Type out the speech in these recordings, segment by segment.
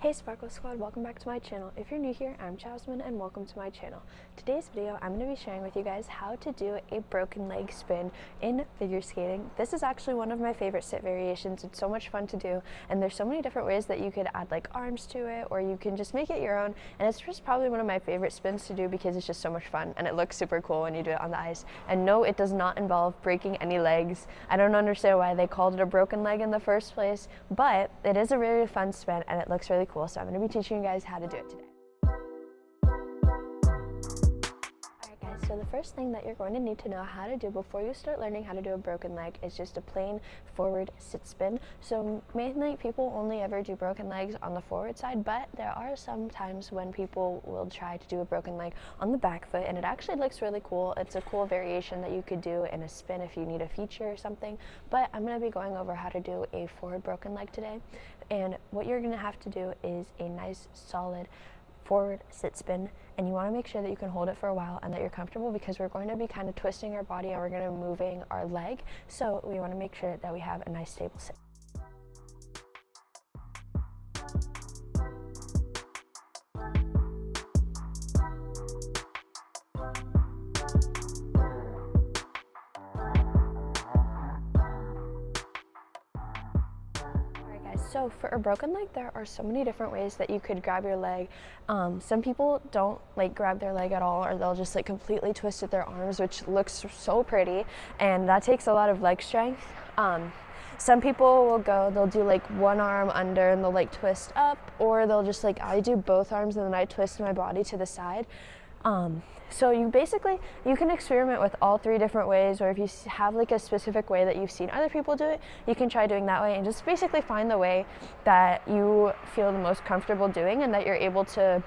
Hey Sparkle Squad, welcome back to my channel. If you're new here, I'm Jasmine and welcome to my channel. Today's video, I'm going to be sharing with you guys how to do a broken leg spin in figure skating. This is actually one of my favorite sit variations. It's so much fun to do, and there's so many different ways that you could add like arms to it, or you can just make it your own, and it's just probably one of my favorite spins to do because it's just so much fun and it looks super cool when you do it on the ice. And no, it does not involve breaking any legs. I don't understand why they called it a broken leg in the first place, but it is a really fun spin and it looks really cool. So I'm going to be teaching you guys how to do it today. Alright guys, so the first thing that you're going to need to know how to do before you start learning how to do a broken leg is just a plain forward sit spin. So mainly people only ever do broken legs on the forward side, but there are some times when people will try to do a broken leg on the back foot, and it actually looks really cool. It's a cool variation that you could do in a spin if you need a feature or something, but I'm going to be going over how to do a forward broken leg today. And what you're going to have to do is a nice solid forward sit spin, and you want to make sure that you can hold it for a while and that you're comfortable, because we're going to be kind of twisting our body and we're going to be moving our leg, so we want to make sure that we have a nice stable sit. So for a broken leg, there are so many different ways that you could grab your leg. Some people don't like grab their leg at all, or they'll just like completely twist at their arms, which looks so pretty, and that takes a lot of leg strength. Some people will they'll do like one arm under and they'll like twist up, or they'll just like, I do both arms and then I twist my body to the side. So you can experiment with all three different ways, or if you have like a specific way that you've seen other people do it, you can try doing that way, and just basically find the way that you feel the most comfortable doing and that you're able to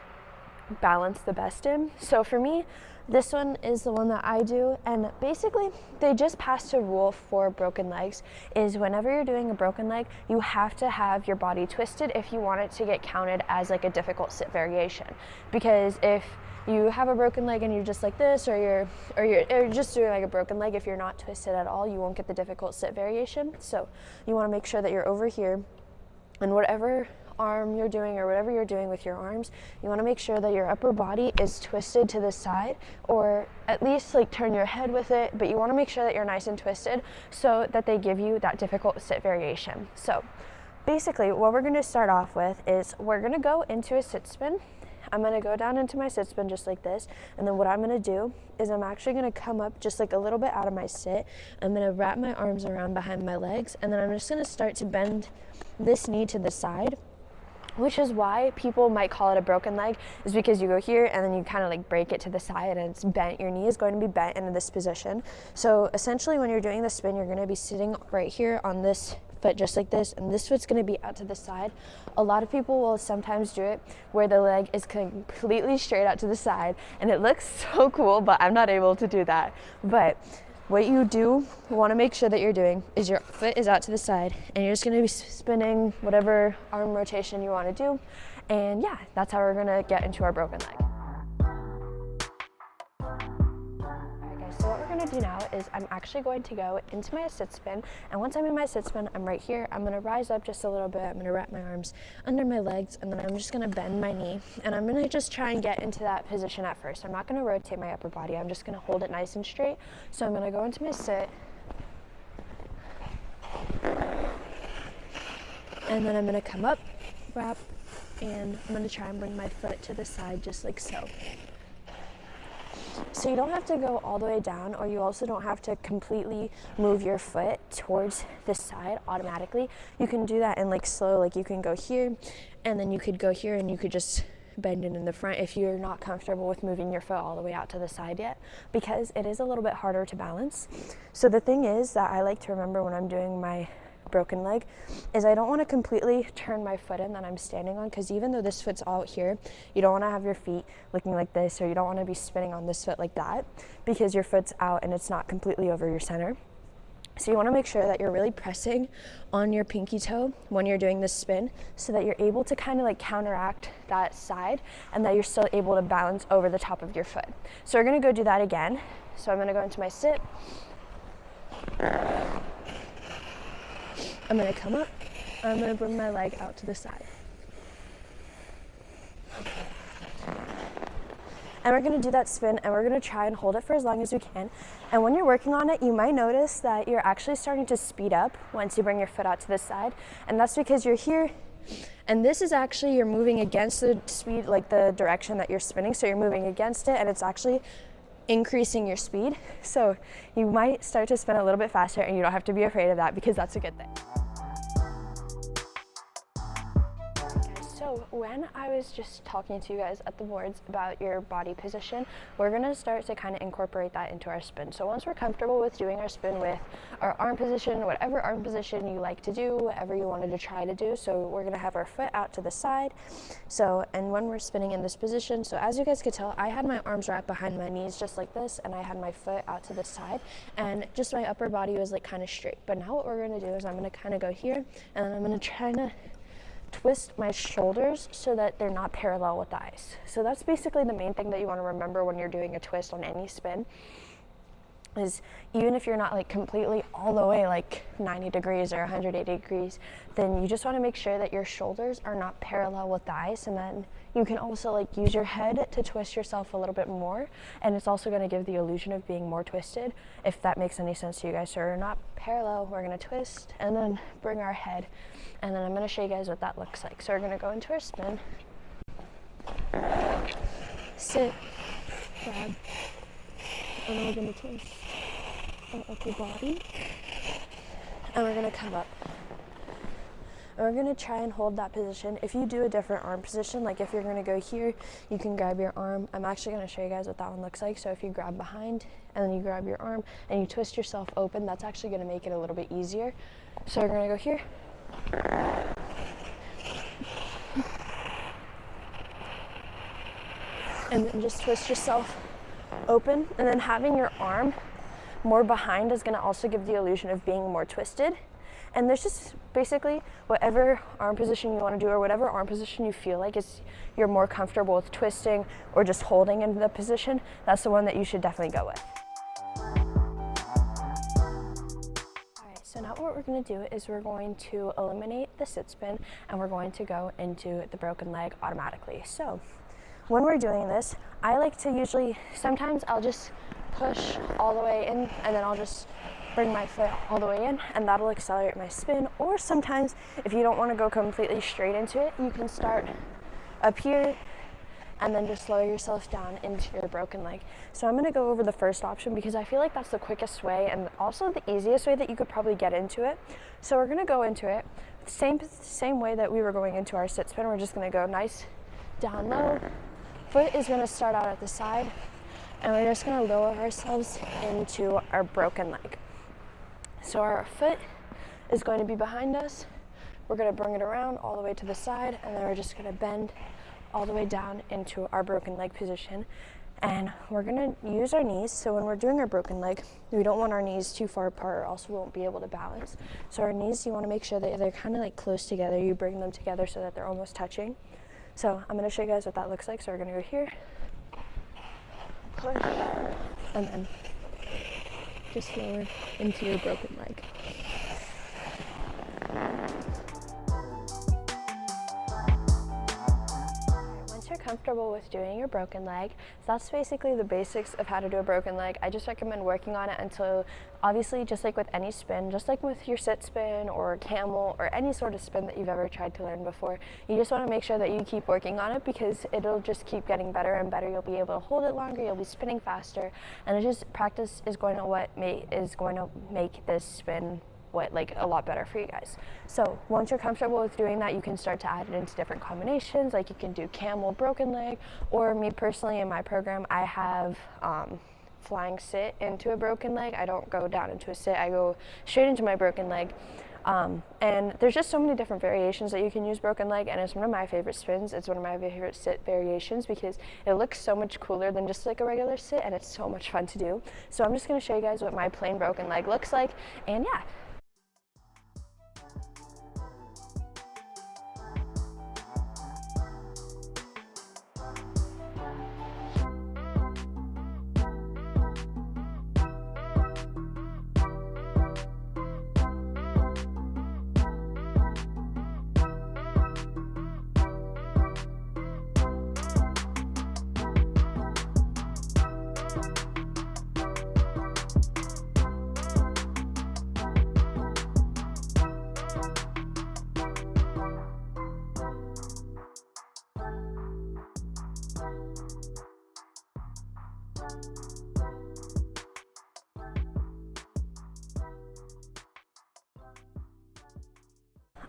balance the best in. So for me, this one is the one that I do, and basically they just passed a rule for broken legs, is whenever you're doing a broken leg, you have to have your body twisted if you want it to get counted as like a difficult sit variation. Because if you have a broken leg and you're just like this, or you're just doing like a broken leg, if you're not twisted at all, you won't get the difficult sit variation. So you want to make sure that you're over here, and whatever arm you're doing or whatever you're doing with your arms, you want to make sure that your upper body is twisted to the side, or at least like turn your head with it, but you want to make sure that you're nice and twisted so that they give you that difficult sit variation. So basically what we're going to start off with is we're going to go into a sit spin. I'm going to go down into my sit spin just like this, and then what I'm going to do is I'm actually going to come up just like a little bit out of my sit. I'm going to wrap my arms around behind my legs, and then I'm just going to start to bend this knee to the side, which is why people might call it a broken leg, is because you go here and then you kind of like break it to the side and it's bent. Your knee is going to be bent into this position. So essentially when you're doing the spin, you're going to be sitting right here on this foot just like this, and this foot's going to be out to the side. A lot of people will sometimes do it where the leg is completely straight out to the side, and it looks so cool, but I'm not able to do that. But what you want to make sure that you're doing is your foot is out to the side, and you're just going to be spinning whatever arm rotation you want to do. And yeah, that's how we're going to get into our broken leg. So what we're going to do now is I'm actually going to go into my sit spin, and once I'm in my sit spin, I'm right here. I'm going to rise up just a little bit. I'm going to wrap my arms under my legs, and then I'm just going to bend my knee, and I'm going to just try and get into that position at first. I'm not going to rotate my upper body. I'm just going to hold it nice and straight. So I'm going to go into my sit, and then I'm going to come up, wrap, and I'm going to try and bring my foot to the side just like so. So you don't have to go all the way down, or you also don't have to completely move your foot towards this side automatically. You can do that in like slow, like you can go here, and then you could go here, and you could just bend it in the front if you're not comfortable with moving your foot all the way out to the side yet, because it is a little bit harder to balance. So the thing is that I like to remember when I'm doing my broken leg is I don't want to completely turn my foot in that I'm standing on, because even though this foot's out here, you don't want to have your feet looking like this, or you don't want to be spinning on this foot like that, because your foot's out and it's not completely over your center. So you want to make sure that you're really pressing on your pinky toe when you're doing this spin, so that you're able to kind of like counteract that side, and that you're still able to balance over the top of your foot. So we're going to go do that again. So I'm going to go into my sit. I'm going to come up, I'm going to bring my leg out to the side. And we're gonna do that spin, and we're gonna try and hold it for as long as we can. And when you're working on it, you might notice that you're actually starting to speed up once you bring your foot out to the side. And that's because you're here, and this is actually, you're moving against the speed, like the direction that you're spinning. So you're moving against it, and it's actually increasing your speed. So you might start to spin a little bit faster, and you don't have to be afraid of that because that's a good thing. So when I was just talking to you guys at the boards about your body position, we're gonna start to kind of incorporate that into our spin. So once we're comfortable with doing our spin with our arm position, whatever arm position you like to do, whatever you wanted to try to do. So we're gonna have our foot out to the side. So, and when we're spinning in this position, so as you guys could tell, I had my arms wrapped behind my knees just like this, and I had my foot out to the side, and just my upper body was like kind of straight. But now what we're gonna do is I'm gonna kind of go here, and then I'm gonna try to twist my shoulders so that they're not parallel with the ice. So that's basically the main thing that you want to remember when you're doing a twist on any spin, is even if you're not like completely all the way like 90 degrees or 180 degrees, then you just want to make sure that your shoulders are not parallel with the ice. And then you can also like use your head to twist yourself a little bit more, and it's also going to give the illusion of being more twisted, if that makes any sense to you guys. So we're not parallel, we're going to twist and then bring our head, and then I'm going to show you guys what that looks like. So we're going to go into our spin, sit, grab, and then we're going to twist our upper body, and we're going to come up. And we're going to try and hold that position. If you do a different arm position, like if you're going to go here, you can grab your arm. I'm actually going to show you guys what that one looks like. So if you grab behind and then you grab your arm and you twist yourself open, that's actually going to make it a little bit easier. So we're going to go here. And then just twist yourself open. And then having your arm more behind is going to also give the illusion of being more twisted. And there's just basically whatever arm position you want to do, or whatever arm position you feel like is you're more comfortable with twisting or just holding in the position, that's the one that you should definitely go with. Alright, so now what we're going to do is we're going to eliminate the sit spin, and we're going to go into the broken leg automatically. So when we're doing this, I like to usually, sometimes I'll just push all the way in, and then I'll just bring my foot all the way in, and that'll accelerate my spin. Or sometimes if you don't want to go completely straight into it, you can start up here and then just lower yourself down into your broken leg. So I'm going to go over the first option because I feel like that's the quickest way and also the easiest way that you could probably get into it. So we're going to go into it same way that we were going into our sit spin. We're just going to go nice down low. Foot is going to start out at the side, and we're just going to lower ourselves into our broken leg. So our foot is going to be behind us. We're going to bring it around all the way to the side, and then we're just going to bend all the way down into our broken leg position. And we're going to use our knees. So when we're doing our broken leg, we don't want our knees too far apart, or else we won't be able to balance. So our knees, you want to make sure that they're kind of like close together. You bring them together so that they're almost touching. So I'm going to show you guys what that looks like. So we're going to go here, push, and then just lower into your broken leg. Once you're comfortable with doing your broken leg, that's basically the basics of how to do a broken leg. I just recommend working on it until, obviously, just like with any spin, just like with your sit spin or camel or any sort of spin that you've ever tried to learn before, you just want to make sure that you keep working on it, because it'll just keep getting better and better. You'll be able to hold it longer, you'll be spinning faster, and it just, practice is going to make this spin a lot better for you guys. So once you're comfortable with doing that, you can start to add it into different combinations. Like you can do camel broken leg, or me personally in my program, I have flying sit into a broken leg. I don't go down into a sit, I go straight into my broken leg. And there's just so many different variations that you can use broken leg, and it's one of my favorite spins. It's one of my favorite sit variations because it looks so much cooler than just like a regular sit, and it's so much fun to do. So I'm just going to show you guys what my plain broken leg looks like, and yeah.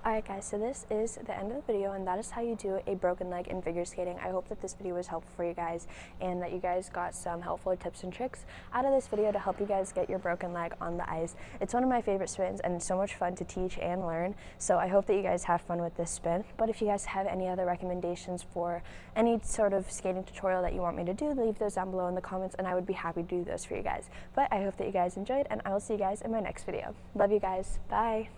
Alright guys, so this is the end of the video, and that is how you do a broken leg in figure skating. I hope that this video was helpful for you guys and that you guys got some helpful tips and tricks out of this video to help you guys get your broken leg on the ice. It's one of my favorite spins and it's so much fun to teach and learn, so I hope that you guys have fun with this spin. But if you guys have any other recommendations for any sort of skating tutorial that you want me to do, leave those down below in the comments and I would be happy to do those for you guys. But I hope that you guys enjoyed, and I will see you guys in my next video. Love you guys. Bye!